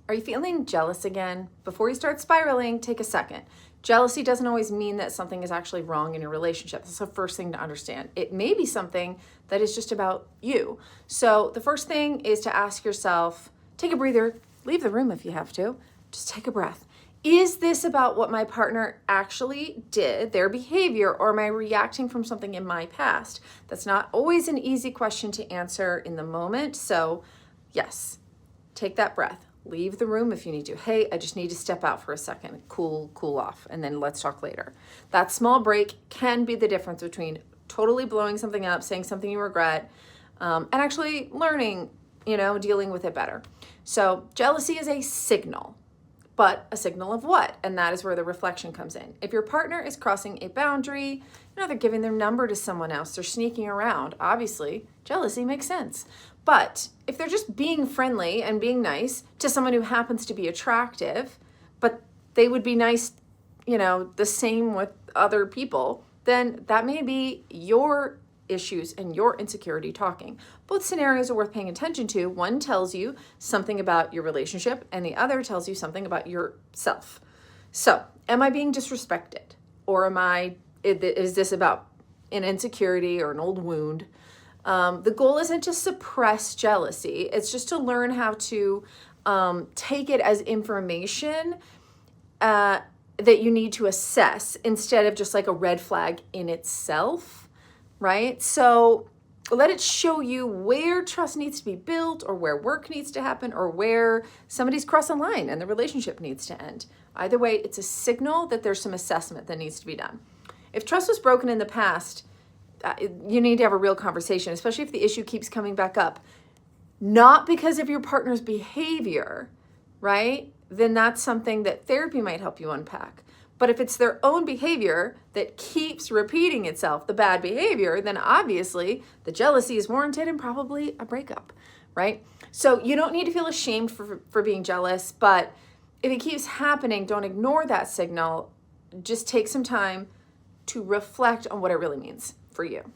Are you feeling jealous again? Before you start spiraling, take a second. Jealousy doesn't always mean that something is actually wrong in your relationship. That's the first thing to understand. It may be something that is just about you. So the first thing is to ask yourself, take a breather, leave the room if you have to, just take a breath. Is this about what my partner actually did, their behavior, or am I reacting from something in my past? That's not always an easy question to answer in the moment. So yes, take that breath. Leave the room if you need to. Hey, I just need to step out for a second, cool off, and then let's talk later. That small break can be the difference between totally blowing something up, saying something you regret, and actually learning, dealing with it better. So jealousy is a signal, but a signal of what? And that is where the reflection comes in. If your partner is crossing a boundary, they're giving their number to someone else, they're sneaking around, obviously, jealousy makes sense. But if they're just being friendly and being nice to someone who happens to be attractive, but they would be nice, the same with other people, then that may be your issues and your insecurity talking. Both scenarios are worth paying attention to. One tells you something about your relationship and the other tells you something about yourself. So, am I being disrespected? Or is this about an insecurity or an old wound? The goal isn't to suppress jealousy. It's just to learn how to take it as information that you need to assess instead of just like a red flag in itself, right? So let it show you where trust needs to be built or where work needs to happen or where somebody's crossed a line and the relationship needs to end. Either way, it's a signal that there's some assessment that needs to be done. If trust was broken in the past, you need to have a real conversation, especially if the issue keeps coming back up. Not because of your partner's behavior, right? Then that's something that therapy might help you unpack. But if it's their own behavior that keeps repeating itself, the bad behavior, then obviously the jealousy is warranted and probably a breakup, right? So you don't need to feel ashamed for being jealous, but if it keeps happening, don't ignore that signal. Just take some time to reflect on what it really means for you.